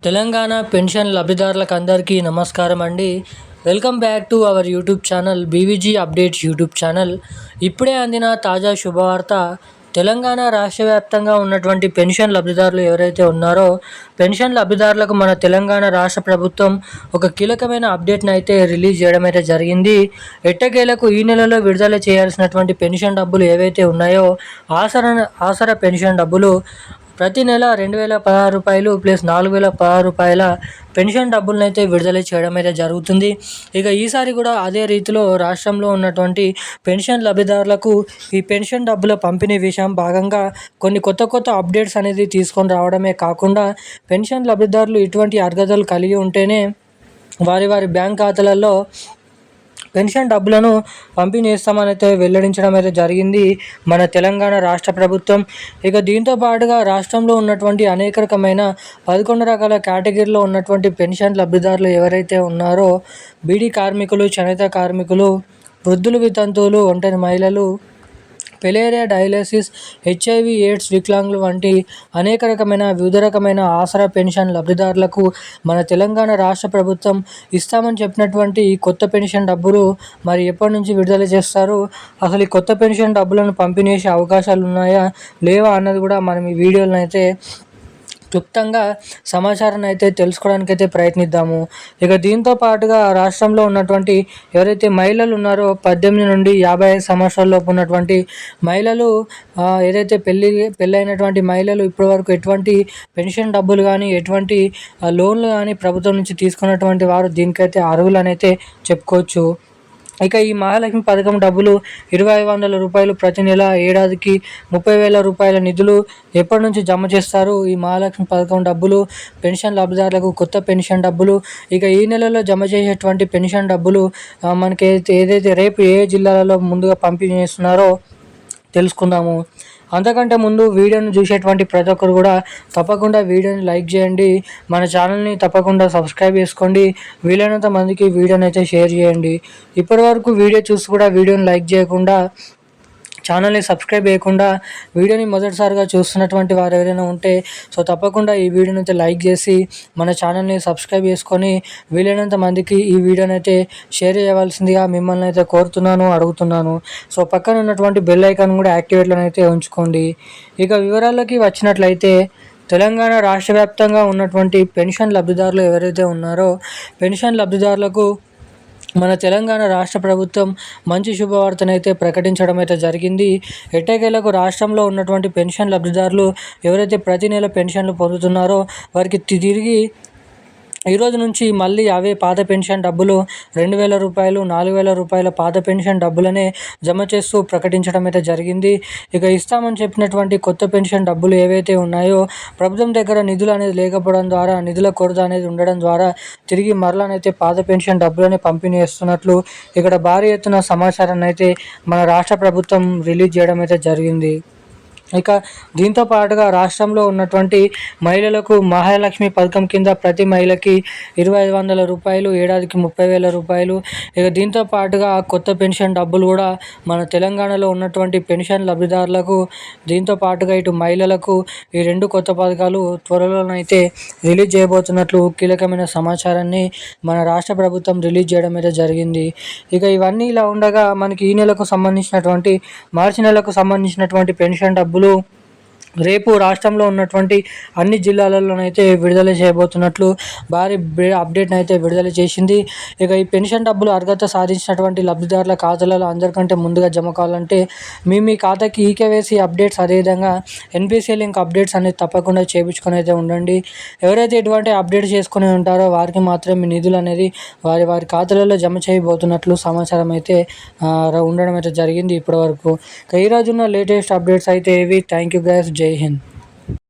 Telangana pension లబ్ధిదారులకు అందరికీ నమస్కారం అండి. Welcome back to our YouTube channel BVG updates YouTube channel. ఇప్పుడే అందిన తాజా శుభవార్త. తెలంగాణ రాష్ట్ర వ్యాప్తంగా ఉన్నటువంటి పెన్షన్ లబ్ధిదారులు ఎవరైతే ఉన్నారో పెన్షన్ లబ్ధిదారులకు మన తెలంగాణ రాష్ట్ర ప్రభుత్వం ఒక కీలకమైన అప్డేట్ని అయితే రిలీజ్ చేయడం అయితే జరిగింది. ఎట్టకేలకు ఈ నెలలో విడుదల చేయాల్సినటువంటి పెన్షన్ డబ్బులు ఏవైతే ఉన్నాయో ఆసరా పెన్షన్ డబ్బులు ప్రతి నెల రూ. 2016 ప్లస్ రూ. 4016 పెన్షన్ డబ్బులను అయితే విడుదల చేయడం అయితే జరుగుతుంది. ఇక ఈసారి కూడా అదే రీతిలో రాష్ట్రంలో ఉన్నటువంటి పెన్షన్ లబ్ధిదారులకు ఈ పెన్షన్ డబ్బుల పంపిణీ విషయం భాగంగా కొన్ని కొత్త అప్డేట్స్ అనేది తీసుకొని రావడమే కాకుండా పెన్షన్ లబ్ధిదారులు ఇటువంటి అర్హతలు కలిగి ఉంటేనే వారి బ్యాంక్ ఖాతాలలో పెన్షన్ డబ్బులను పంపిణీ చేస్తామని అయితే వెల్లడించడం అయితే జరిగింది మన తెలంగాణ రాష్ట్ర ప్రభుత్వం. ఇక దీంతో పాటుగా రాష్ట్రంలో ఉన్నటువంటి అనేక రకమైన 11 రకాల కేటగిరీలో ఉన్నటువంటి పెన్షన్ లబ్ధిదారులు ఎవరైతే ఉన్నారో బీడీ కార్మికులు, చేనేత కార్మికులు, వృద్ధులు, వితంతువులు, ఒంటరి మహిళలు, పెలేరియా, డయాలసిస్, హెచ్ఐవి, ఎయిడ్స్, వికలాంగులు వంటి వివిధ రకమైన ఆసరా పెన్షన్ లబ్ధిదారులకు మన తెలంగాణ రాష్ట్ర ప్రభుత్వం ఇస్తామని చెప్పినటువంటి ఈ కొత్త పెన్షన్ డబ్బులు మరి ఎప్పటి నుంచి విడుదల చేస్తారు, అసలు ఈ కొత్త పెన్షన్ డబ్బులను పంపిణీ చేసే అవకాశాలు ఉన్నాయా లేవా అన్నది కూడా మనం ఈ వీడియోలో అయితే క్లుప్తంగా సమాచారాన్ని అయితే తెలుసుకోవడానికి అయితే ప్రయత్నిద్దాము. ఇక దీంతో పాటుగా రాష్ట్రంలో ఉన్నటువంటి ఎవరైతే మహిళలు ఉన్నారో 18 నుండి 55 సంవత్సరాలలోపు ఉన్నటువంటి మహిళలు, ఏదైతే పెళ్ళైనటువంటి మహిళలు ఇప్పటివరకు ఎటువంటి పెన్షన్ డబ్బులు కానీ ఎటువంటి లోన్లు కానీ ప్రభుత్వం నుంచి తీసుకున్నటువంటి వారు దీనికైతే అర్హులనైతే చెప్పుకోవచ్చు. ఇక ఈ మహాలక్ష్మి పథకం డబ్బులు రూ. 2500 ప్రతి నెల, ఏడాదికి రూ. 30,000 నిధులు ఎప్పటి నుంచి జమ చేస్తారు? ఈ మహాలక్ష్మి పథకం డబ్బులు పెన్షన్ లబ్ధిదారులకు కొత్త పెన్షన్ డబ్బులు ఇక ఈ నెలలో జమ చేసేటువంటి పెన్షన్ డబ్బులు మనకి ఏదైతే రేపు ఏ జిల్లాలలో ముందుగా పంపిణీ చేస్తున్నారో తెలుసుకుందాము. అంతకంటే ముందు వీడియోని చూసేటువంటి ప్రతి ఒక్కరు కూడా తప్పకుండా వీడియోని లైక్ చేయండి, మన ఛానల్ని తప్పకుండా సబ్స్క్రైబ్ చేసుకోండి, వీలైనంత మందికి వీడియోని అయితే షేర్ చేయండి. ఇప్పటివరకు వీడియో చూసి కూడా వీడియోని లైక్ చేయకుండా, ఛానల్ని సబ్స్క్రైబ్ చేయకుండా వీడియోని మొదటిసారిగా చూస్తున్నటువంటి వారు ఎవరైనా ఉంటే తప్పకుండా ఈ వీడియోని అయితే లైక్ చేసి మన ఛానల్ని సబ్స్క్రైబ్ చేసుకొని వీలైనంత మందికి ఈ వీడియోని అయితే షేర్ చేయవలసిందిగా మిమ్మల్ని అయితే కోరుతున్నాను, అడుగుతున్నాను. పక్కన ఉన్నటువంటి బెల్ ఐకాన్ కూడా యాక్టివేట్లో అయితే ఉంచుకోండి. ఇక వివరాల్లోకి వచ్చినట్లయితే తెలంగాణ రాష్ట్ర వ్యాప్తంగా ఉన్నటువంటి పెన్షన్ లబ్ధిదారులు ఎవరైతే ఉన్నారో పెన్షన్ లబ్ధిదారులకు మన తెలంగాణ రాష్ట్ర ప్రభుత్వం మంచి శుభవార్తనైతే ప్రకటించడం అయితే జరిగింది. ఎట్టకేలకు రాష్ట్రంలో ఉన్నటువంటి పెన్షన్ లబ్ధిదారులు ఎవరైతే ప్రతి నెల పెన్షన్లు పొందుతున్నారో వారికి తిరిగి ఈ రోజు నుంచి మళ్ళీ అవే పాత పెన్షన్ డబ్బులు రూ. 2,000, రూ. 4,000 పాత పెన్షన్ డబ్బులనే జమ చేస్తూ ప్రకటించడం అయితే జరిగింది. ఇక ఇస్తామని చెప్పినటువంటి కొత్త పెన్షన్ డబ్బులు ఏవైతే ఉన్నాయో ప్రభుత్వం దగ్గర నిధులు అనేది లేకపోవడం ద్వారా, నిధుల కొరత అనేది ఉండడం ద్వారా తిరిగి మరలానైతే పాత పెన్షన్ డబ్బులనే పంపిణీ చేస్తున్నట్లు ఇక్కడ భారీ ఎత్తున సమాచారాన్ని అయితే మన రాష్ట్ర ప్రభుత్వం రిలీజ్ చేయడం అయితే జరిగింది. ఇక దీంతో పాటుగా రాష్ట్రంలో ఉన్నటువంటి మహిళలకు మహాలక్ష్మి పథకం కింద ప్రతి మహిళకి రూ. 2,500, ఏడాదికి రూ. 30,000. ఇక దీంతో పాటుగా కొత్త పెన్షన్ డబ్బులు కూడా మన తెలంగాణలో ఉన్నటువంటి పెన్షన్ లబ్ధిదారులకు, దీంతో పాటుగా ఇటు మహిళలకు ఈ రెండు కొత్త పథకాలు త్వరలోనైతే రిలీజ్ చేయబోతున్నట్లు కీలకమైన సమాచారాన్ని మన రాష్ట్ర ప్రభుత్వం రిలీజ్ చేయడం అయితే జరిగింది. ఇక ఇవన్నీ ఇలా ఉండగా మనకి ఈ నెలకు సంబంధించినటువంటి మార్చి నెలకు సంబంధించినటువంటి పెన్షన్ డబ్బులు రేపు రాష్ట్రంలో ఉన్నటువంటి అన్ని జిల్లాలలోనైతే విడుదల చేయబోతున్నట్లు భారీ అప్డేట్ని అయితే విడుదల చేసింది. ఇక ఈ పెన్షన్ డబ్బులు అర్హత సాధించినటువంటి లబ్ధిదారుల ఖాతాలలో అందరికంటే ముందుగా జమ కావాలంటే మీ ఖాతాకి ఈకేవైసీ అప్డేట్స్, అదేవిధంగా ఎన్పిసిఐ లింక్ అప్డేట్స్ అనేది తప్పకుండా చేయించుకొని అయితే ఉండండి. ఎవరైతే ఎటువంటి అప్డేట్స్ చేసుకుని ఉంటారో వారికి మాత్రమే మీ నిధులు అనేది వారి ఖాతాలలో జమ చేయబోతున్నట్లు సమాచారం అయితే ఉండడం అయితే జరిగింది ఇప్పటివరకు. ఈ రోజున్న లేటెస్ట్ అప్డేట్స్ అయితే ఇవి. Thank you guys. జై హింద్.